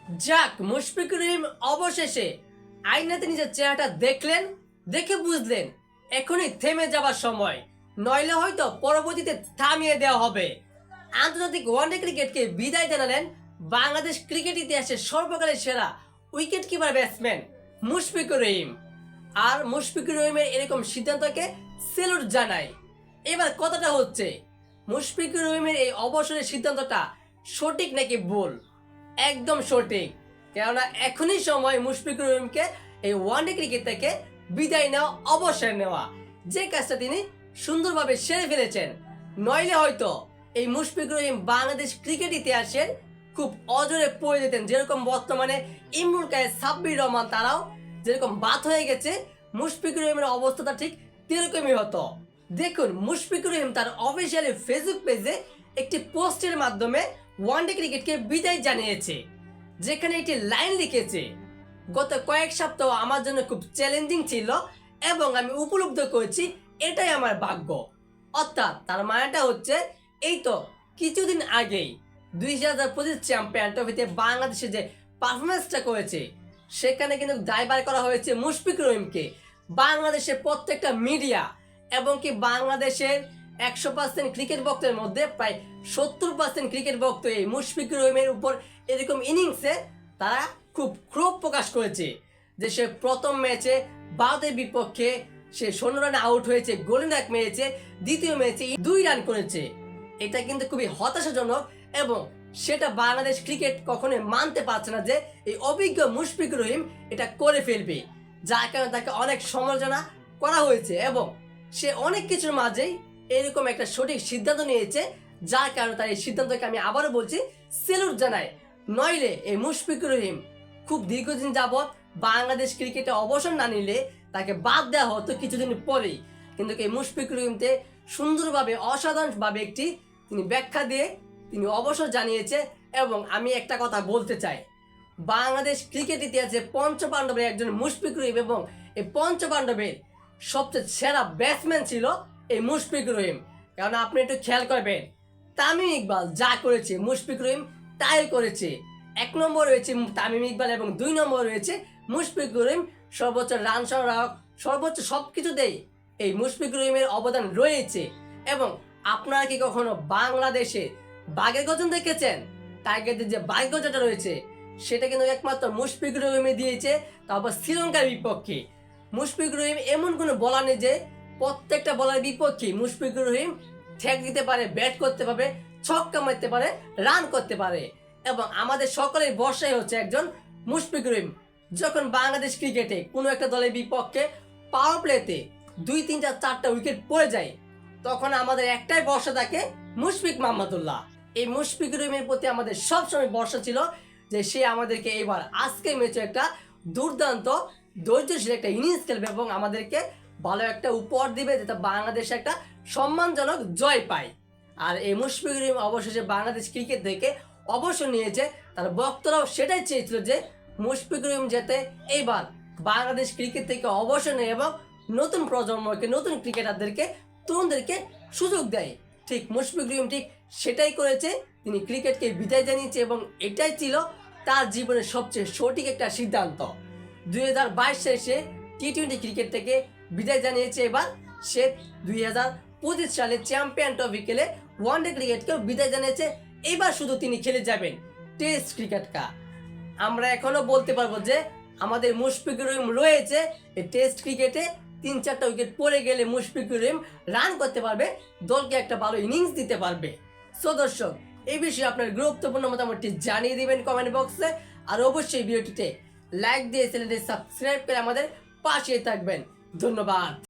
যাক, মুশফিকুর রহিম অবশেষে আয়নাতে নিজের চেহারাটা দেখলেন, দেখে বুঝলেন এখনই থেমে যাবার সময়, নইলে হয়তো পরবর্তীতে থামিয়ে দেওয়া হবে। আন্তর্জাতিক ওয়ানডে ক্রিকেটকে বিদায় জানালেন বাংলাদেশ ক্রিকেট ইতিহাসের সর্বকালের সেরা wicket keeper batsman Mushfiqur Rahim. আর মুশফিকুর রহিমের এরকম সিদ্ধান্তকে সেলুট জানায়। এবার কথাটা হচ্ছে, মুশফিকুর রহিমের এই অবসরের সিদ্ধান্তটা সঠিক নাকি ভুল? একদম সঠিক, কেননা এখনই সময় মুশফিকুর রহিমকে এই ওয়ানডে ক্রিকেট থেকে বিদায় নেওয়া, অবসর নেওয়া, যে কাজটা তিনি সুন্দরভাবে সেরে ফেলেছেন। নইলে হয়তো এই মুশফিকুর রহিম বাংলাদেশ ক্রিকেট ইতিহাসের খুব অজরে পড়ে যেতেন। যেরকম বর্তমানে ইমরুল কায়েস, সাব্বির রহমান তারাও যেরকম বাদ হয়ে গেছে, মুশফিকুর রহিমের অবস্থাটা ঠিক তেরকমই হতো। দেখুন, মুশফিকুর রহিম তার অফিসিয়ালি ফেসবুক পেজে একটি পোস্টের মাধ্যমে ওয়ানডে ক্রিকেটকে বিদায় জানিয়েছে, যেখানে একটি লাইন লিখেছে, গত কয়েক সপ্তাহ আমার জন্য খুব চ্যালেঞ্জিং ছিল এবং আমি উপলব্ধি করেছি এটাই আমার ভাগ্য। অর্থাৎ তার মানেটা হচ্ছে, এই তো কিছুদিন আগেই 2025 চ্যাম্পিয়ন ট্রফিতে বাংলাদেশে যে পারফরমেন্সটা করেছে, সেখানে কিন্তু দায়ভার করা হয়েছে মুশফিকুর রহিমকে। বাংলাদেশের প্রত্যেকটা মিডিয়া এবং কি বাংলাদেশের 100% ক্রিকেট ভক্তের মধ্যে প্রায় 70% ক্রিকেট ভক্ত এই মুশফিকুর রহিমের উপর এরকম ইনিংসে তারা খুব ক্ষোভ প্রকাশ করেছে যে সে প্রথম ম্যাচে ভারতের বিপক্ষে সে 16 রানে আউট হয়েছে, গোল্ডেন ডাক মেরেছে, দ্বিতীয় ম্যাচে 2 রান করেছে। এটা কিন্তু খুবই হতাশাজনক এবং সেটা বাংলাদেশ ক্রিকেট কখনোই মানতে পারছে না যে এই অভিজ্ঞ মুশফিকুর রহিম এটা করে ফেলবে, যার কারণে তাকে অনেক সমালোচনা করা হয়েছে এবং সে অনেক কিছুর মাঝেই এরকম একটা সঠিক সিদ্ধান্ত নিয়েছে, যার কারণে তার এই সিদ্ধান্তকে আমি আবারও বলছি সেলুট জানাই। নইলে এই মুশফিকুর রহিম খুব দীর্ঘদিন যাবৎ বাংলাদেশ ক্রিকেটে অবসর না নিলে তাকে বাদ দেওয়া হতো কিছুদিন পরেই। কিন্তু এই মুশফিকুর রহিমকে সুন্দরভাবে, অসাধারণভাবে একটি তিনি ব্যাখ্যা দিয়ে তিনি অবসর জানিয়েছে। এবং আমি একটা কথা বলতে চাই, বাংলাদেশ ক্রিকেট ইতিহাসে পঞ্চপাণ্ডবের একজন মুশফিকুর রহিম এবং এই পঞ্চপাণ্ডবের সবচেয়ে সেরা ব্যাটসম্যান ছিল এই মুশফিকুর রহিম। কারণ আপনি একটু খেয়াল করবেন, তামিম ইকবাল যা করেছে মুশফিকুর রহিম তাই করেছে। 1 নম্বর রয়েছে তামিম ইকবাল এবং 2 নম্বর রয়েছে মুশফিকুর রহিম। সর্বোচ্চ রান সংগ্রাহক, সর্বোচ্চ সবকিছুতেই এই মুশফিকুর রহিমের অবদান রয়েছে। এবং আপনারা কি কখনো বাংলাদেশে বাঘের গর্জন দেখেছেন? টাইগারদের যে বাঘের গর্জনটা রয়েছে, সেটা কিন্তু একমাত্র মুশফিকুর রহিমে দিয়েছে, তারপর শ্রীলঙ্কার বিপক্ষে। মুশফিকুর রহিম এমন কোনো বলার নেই যে প্রত্যেকটা বলার বিপক্ষে মুশফিকুর রহিম ঠেক দিতে পারে, ব্যাট করতে পারে, ছক্কা মারতে পারে, রান করতে পারে। এবং আমাদের সকলের ভরসাই হচ্ছে একজন মুশফিকুর রহিম। যখন বাংলাদেশ ক্রিকেটে কোনো একটা দলের বিপক্ষে পাওয়ার প্লেতে 2, 3, 4টা উইকেট পড়ে যায়, তখন আমাদের একটাই ভরসা থাকে, মুশফিক মাহমুদুল্লাহ। এই মুশফিকুর রহিমের প্রতি আমাদের সবসময় ভরসা ছিল যে সে আমাদেরকে এবার আজকের ম্যাচে একটা দুর্দান্ত ধৈর্যশীল একটা ইনিংস খেলবে এবং আমাদেরকে ভালো একটা উপহার দিবে, যেটা বাংলাদেশে একটা সম্মানজনক জয় পায়। আর এই মুশফিকুর রহিম অবশেষে বাংলাদেশ ক্রিকেট থেকে অবসর নিয়েছে। তার বক্তারাও সেটাই চেয়েছিল যে মুশফিকুর রহিম যাতে এইবার বাংলাদেশ ক্রিকেট থেকে অবসর নেয় এবং নতুন প্রজন্মকে, নতুন ক্রিকেটারদেরকে, তরুণদেরকে সুযোগ দেয়। ঠিক মুশফিকুর রহিম ঠিক সেটাই করেছে। তিনি ক্রিকেটকে বিদায় জানিয়েছে এবং এটাই ছিল তার জীবনের সবচেয়ে সঠিক একটা সিদ্ধান্ত। 2022 সালে সে টি-20 ক্রিকেট থেকে বিদায় জানিয়েছে। এবার সে 2025 সালে চ্যাম্পিয়ন ট্রফি খেলে ওয়ানডে ক্রিকেটকেও বিদায় জানিয়েছে। এবার শুধু তিনি খেলে যাবেন টেস্ট ক্রিকেটটা। আমরা এখনো বলতে পারবো যে আমাদের মুশফিকুর রহিম রয়েছে এই টেস্ট ক্রিকেটে। 3-4টা উইকেট পড়ে গেলে মুশফিকুর রহিম রান করতে পারবে, দলকে একটা ভালো ইনিংস দিতে পারবে। সো দর্শক, এই বিষয়ে আপনার গুরুত্বপূর্ণ মতামতটি জানিয়ে দিবেন কমেন্ট বক্সে। আর অবশ্যই ভিডিওটিতে লাইক দিয়ে চ্যানেলটি সাবস্ক্রাইব করে আমাদের পাশে থাকবেন। ধন্যবাদ।